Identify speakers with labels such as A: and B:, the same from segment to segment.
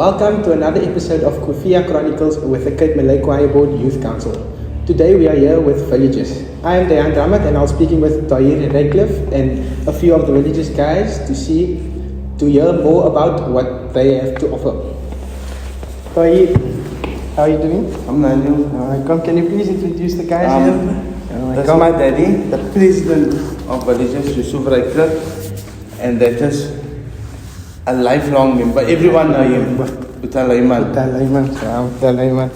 A: Welcome to another episode of Koefiya Chronicles with the Cape Malay Choir Board Youth Council. Today we are here with villagers. I am Dejan Ramat and I'll be speaking with Tauhier and Ryklief and a few of the villagers guys to hear more about what they have to offer. Tauhier, how are you doing?
B: I'm Nigel.
A: Can you please introduce the guys here?
B: That's my daddy, the president of villages, Yusuf Ryklief, and that is a lifelong member. Everyone knows him, Boeta Layman.
A: Boeta Layman.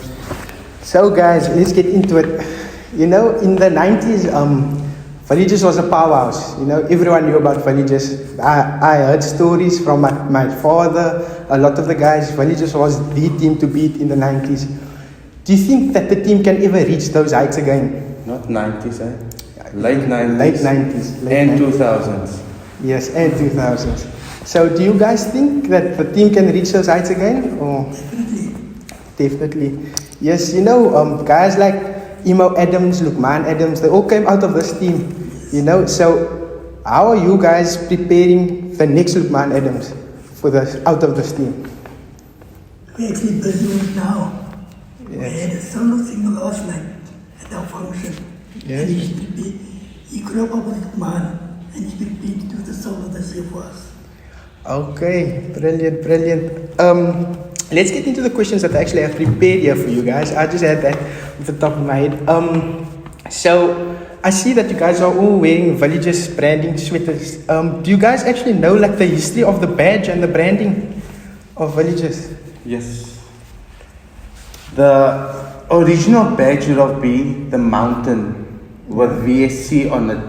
A: So guys, let's get into it. You know, in the 90s, villages was a powerhouse. You know, everyone knew about villages. I heard stories from my father. A lot of the guys, villages was the team to beat in the 90s. Do you think that the team can ever reach those heights again?
B: Not 90s, Late 90s.
A: Late 90s.
B: And 2000s.
A: Yes, and 2000s. So do you guys think that the team can reach those heights again? Or? Definitely. Yes, you know, guys like Adams, Lukman Adams, they all came out of this team. You know, so how are you guys preparing the next Lukman Adams for out of this team?
C: We're actually busy right now.
A: Yes.
C: We had a solo single last night at our function.
A: Yes.
C: And he grew up with Lukman and he's prepared to do the solo this year for us.
A: Okay, brilliant. Let's get into the questions that I actually have prepared here for you guys. I just had that off the top of my head. So I see that you guys are all wearing villages branding sweaters. Do you guys actually know like the history of the badge and the branding of villages?
B: Yes. The original badge would have been the mountain with VSC on it.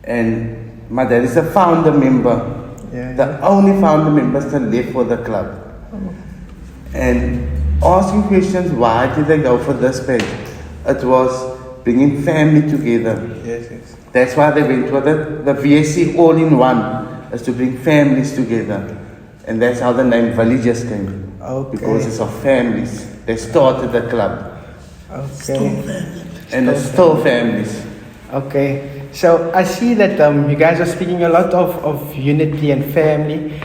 B: And my dad is a founder member. The only founder member still left for the club. And asking questions, why did they go for this badge? It was bringing family together.
A: Yes.
B: That's why they went with it. The VSC all in one is to bring families together. And that's how the name Villages came.
A: Okay.
B: Because it's of families. They started the club.
A: Okay.
B: And it's still families.
A: Okay. So I see that you guys are speaking a lot of unity and family.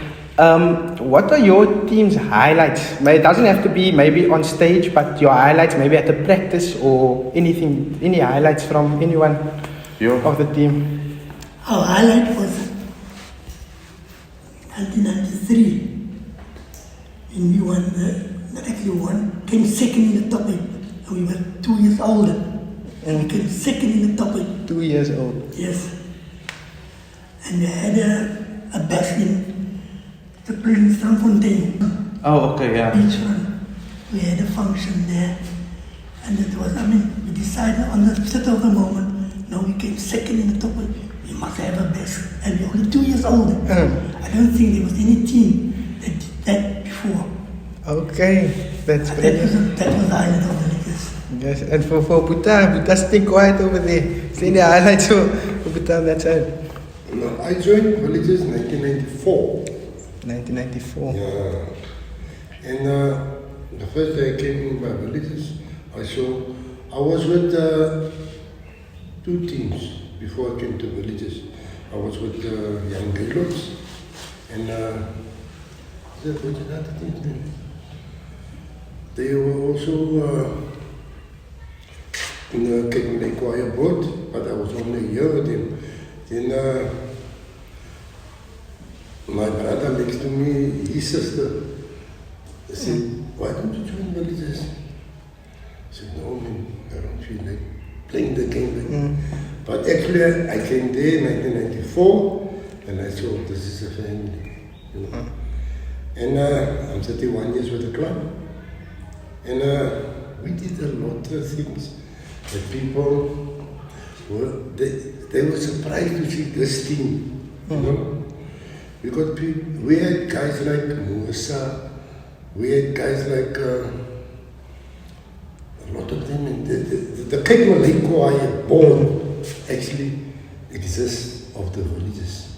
A: What are your team's highlights? It doesn't have to be maybe on stage, but your highlights maybe at the practice or anything, any highlights from anyone of the team?
C: Our highlight was 1993 when we won, came second in the top 8 and we were 2 years older. And we came second in the top 8.
A: 2 years old.
C: Yes. And we had a bash in the Prince Fontaine.
B: Oh, okay, yeah.
C: Beachfront. We had a function there. And it was, we decided on the split of the moment, no, we came second in the top 8. We must have a bash. And we're only 2 years older. I don't think there was any team that did that before.
A: Okay, that's brilliant.
C: That was the highlight of the leagues.
A: Yes, and for Boeta stay quiet over there. Is there any highlights for Boeta on that side?
D: No, I joined villages in 1994.
A: 1994.
D: Yeah. And the first day I came in my villages, I was with 2 teams before I came to villages. I was with young Gaylords and what's another team's name? They were also in the Cape Malay Choir Board, but I was only a year with them. Then my brother next to me, his sister, said, why don't you join villages? I said, no, man, I don't feel like playing the game. But actually, I came there in 1994, and I saw this is a family. You know? And I'm 31 years with the club. And we did a lot of things that people they were surprised to see this team. You know? Because we had guys like Musa, we had guys like a lot of them. And the Cape Malay Choir Board actually exists of the villages.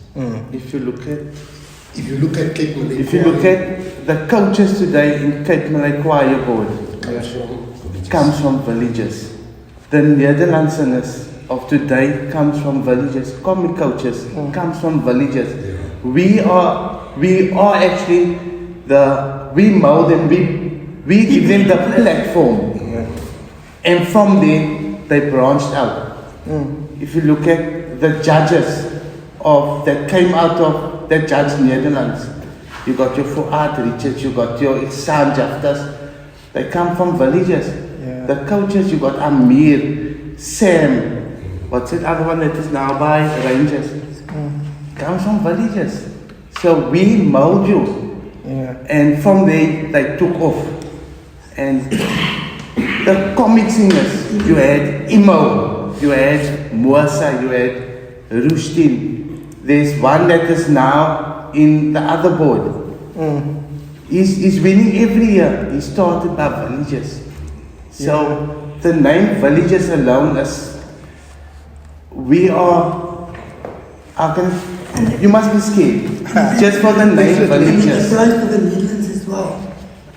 B: If you look at
D: Cape Malay
B: If you look at the coaches today in Cape Malay Choir Board, comes from villages. The Nederlanders of today comes from villages. Comic coaches comes from villages. We are actually we mold them, we give them the platform. And from there, they branched out. If you look at the judges that came out of the Judge Netherlands, you got your Fuad Richards, you got your Ihsan Jaftas, they come from villages. The coaches, you got Amir, Sam, what's that other one that is now by Rangers? Comes from villages. So we mold you. And from there, they took off. And the comic singers, you had Imo, you had Muasa, you had Rushdin. There's one that is now in the other board. He's winning every year. He started by villages. So the name villages alone is, we are, you must be scared. Just for the name villages.
C: It applies to the Netherlands as well.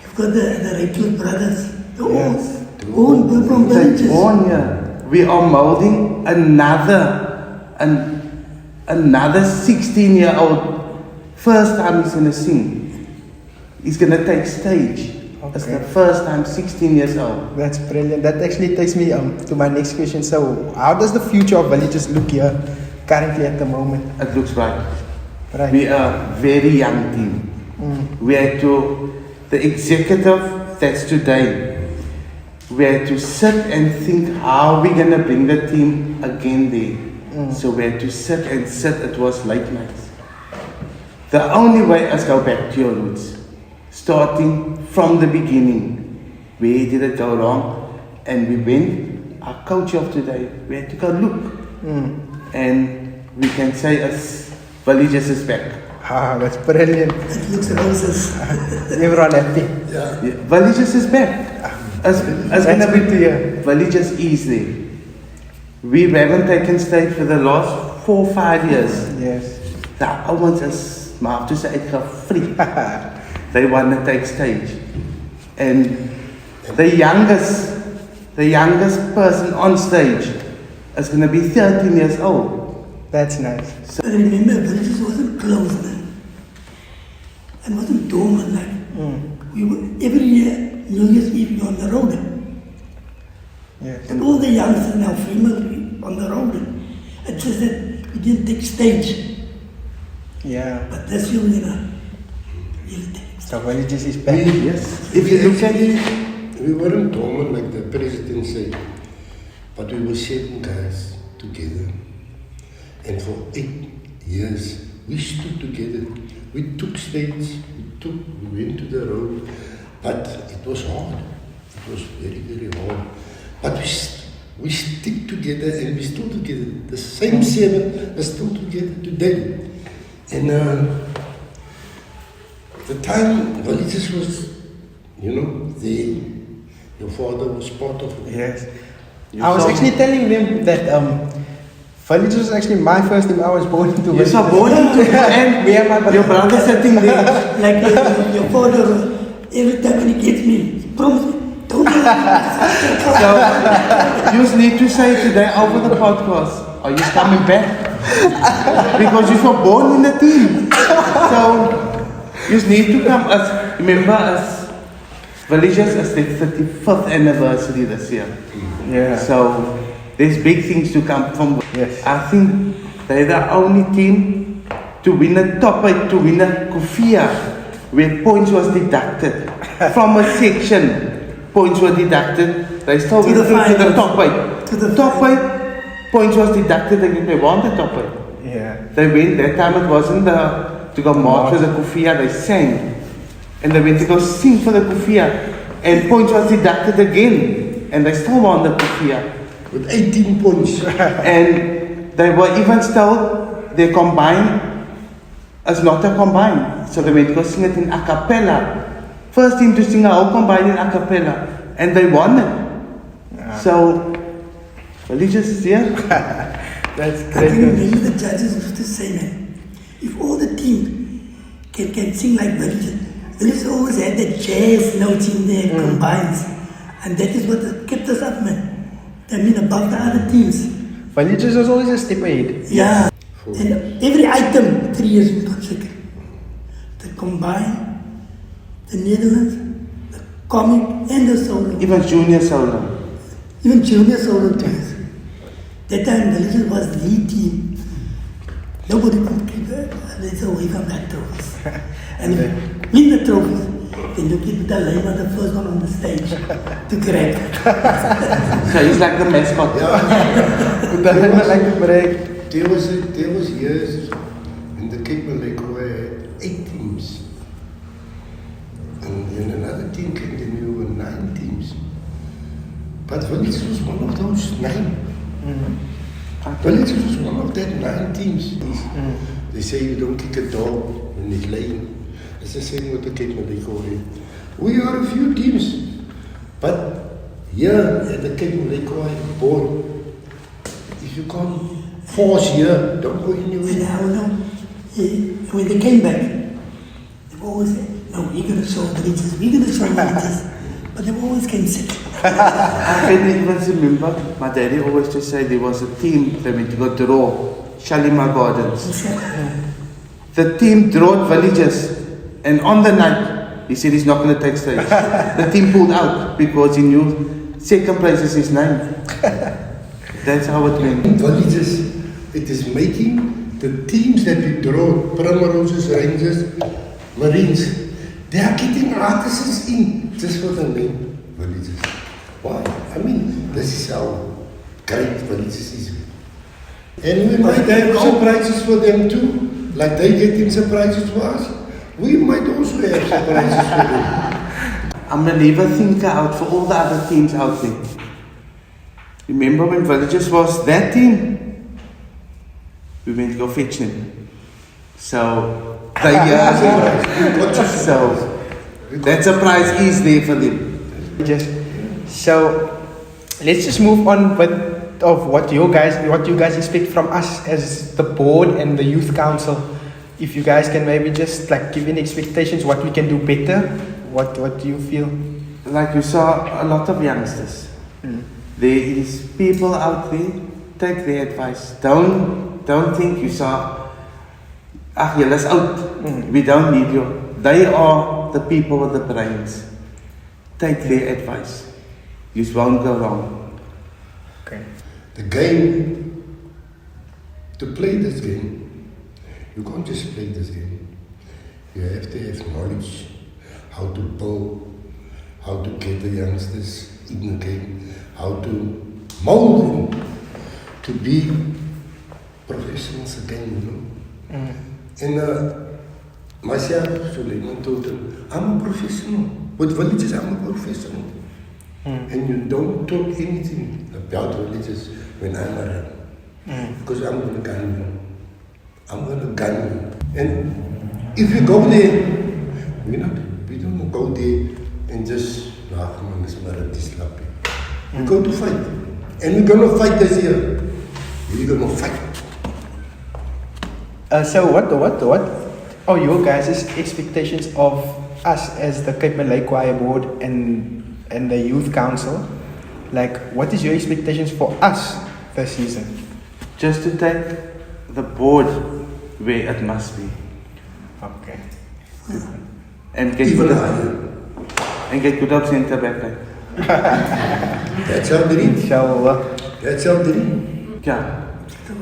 C: You've got the Ryklief brothers. They're all from villages.
B: We are molding another 16-year-old. First time he's going to sing. He's going to take stage. It's the first time, 16 years old.
A: That's brilliant. That actually takes me to my next question. So, how does the future of villages look here currently at the moment?
B: It looks right. We are a very young team. We had to, the executive that's today, we had to sit and think how we're going to bring the team again there. So we had to sit. It was late nights. The only way is go back to your roots. Starting from the beginning. Where did it go wrong? And we went, our coach of today, we had to go look. And we can say as villages is back.
A: That's brilliant.
C: It looks roses.
A: Everyone happy.
B: Villages is back. As going to be clear, villages is there. We haven't taken stage for the last 4 or 5 years.
A: Yes.
B: The ouwens is, maar toe sy uitgevriek. They want to take stage. And the youngest person on stage is going to be 13 years old.
A: That's nice.
C: So I remember villages wasn't closed then. It wasn't dormant like. We were, every year, New Year's Eve, we were on the road.
A: Yes.
C: And all the youngsters now, females, on the road. It's just that we didn't take stage.
A: Yeah.
C: But this year we're gonna really take stage.
A: So villages is back.
B: Yes. If you look at it,
D: we weren't dormant like the president said, but we were 7 guys together. And for 8 years, we stood together. We took stage, we went to the road, but it was hard. It was very, very hard. But we stick together and we still together. The same 7 are still together today. And the time villages was, your father was part of it.
A: Yes. I was actually telling them that villages was actually my first team. I was born into villages.
B: You were born into it, and
A: me and my
B: your brother sitting there.
C: Like your father, every time when he gets me, he promised me, don't do that.
B: So, you need to say today over the podcast, are you coming back? Because you were born in the team. So, you need to come as, remember as villages as the 35th anniversary this year.
A: Yeah.
B: So, there's big things to come from.
A: Yes.
B: I think they're the only team to win a top 8, to win a Koefiya, where points was deducted. From a section, points were deducted. They still went through to the top 8.
C: To the
B: top 8, points was deducted and they won the top 8.
A: Yeah.
B: They went, that time it wasn't to go march for the Koefiya, they sang. And they went to go sing for the Koefiya. And points was deducted again. And they still won the Koefiya.
D: With 18 points.
B: And they were even still, their combine is not a combine. So they went to go sing it in a cappella. First team to sing a whole combine in a cappella. And they won it. Yeah. So, villages is here.
A: That's
C: I think
A: great.
C: maybe the judges used to say, man, if all the team can sing like villages, villages always had that jazz notes in their combines. And that is what kept us up, man. I mean, above the other teams.
A: Villages was always a step ahead.
C: Yeah. And every item, 3 years in second. The combine, the Netherlands, the comic and the solo.
B: Even junior solo.
C: Even junior solo teams. That time Villages was the team. Nobody could keep us away from that trophies. And win the trophies. Then you keep the Layman, the first one on the stage to grab.
B: So he's like the mascot.
D: There was years in the Cape Malay Choir had 8 teams. And then another team came to me with 9 teams. But Villages was one of those 9. Villages was one of that 9 teams. They say you don't kick a dog when it's laying. It's the same with the Cape Malay Choir. We are a few teams. But here at the Cape Malay Choir Board, if you can't force here, don't go anywhere.
C: Now, when they came back, they always said, no, we're going to show Villages, we're going to show Villages. But they always came sick.
B: I can even remember my daddy always just said there was a team that went to go draw Shalimar Gardens. The team drew Villages, and on the night he said he's not going to take stage. The team pulled out because he knew second place is his name. That's how it went.
D: Villages, it is making the teams that we draw, Primroses, Rangers, Marines, they are getting artisans in just for the name Villages. Why? I mean, this is how great Villages is. And we might have surprises for them too, like they getting surprises for us. We might also have surprises for them.
B: I'm a never thinker out for all the other teams out there. Remember when Villages was that team? We went to go fetch them. So, so that surprise is there for them.
A: So let's just move on with of what you guys expect from us as the board and the youth council. If you guys can maybe just like give any expectations, what we can do better, what do you feel?
B: Like you saw a lot of youngsters. There is people out there, take their advice. Don't think you saw, let's out. We don't need you. They are the people with the brains. Take their advice. You won't go wrong.
A: Okay.
D: The game, to play this game, you can't just play this game. You have to have knowledge, how to build, how to get the youngsters in the game, how to mold them to be professionals again, you know. And myself, Suleiman told them, I'm a professional. With Villages, I'm a professional. And you don't talk anything about Villages when I'm around. Because I'm going to gun you. I'm going to gun you. And if you go there, we don't go there and just, we go to fight. And we're going to fight this year. We're going to fight.
A: So what are your guys' expectations of us as the Cape Malay Choir Board and the Youth Council? Like, what is your expectations for us this season?
B: Just to take the board where it must be.
A: Okay.
B: And get good up centre back.
D: That's our dream.
A: Inshallah.
D: That's our dream.
B: Yeah.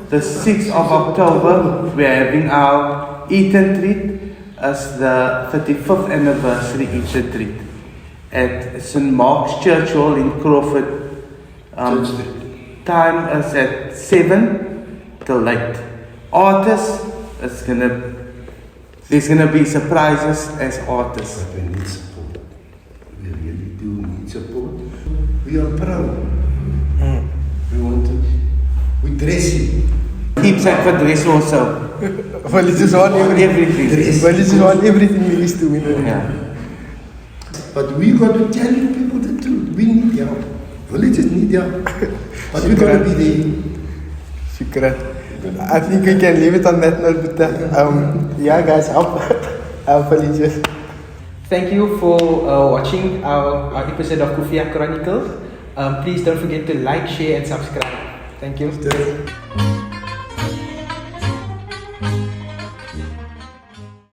B: The 6th of October, we're having our eat and treat as the 35th anniversary eat and treat at St. Mark's Church Hall in Crawford. Time is at 7 till 8. Artists, there's gonna be surprises as artists.
D: But we need support. We really do need support. We are proud. We want to. We dress it.
B: Keep sack for dress also.
A: Villages on everything. Villages on everything we used to win.
B: Yeah.
D: But we got to tell you people the truth. We need help. Villages need help. But we're going to be there.
A: Shukran. I think we can leave it on that note. But yeah, guys, our Villages. Thank you for watching our episode of Koefiya Chronicles. Please don't forget to like, share, and subscribe. Thank you.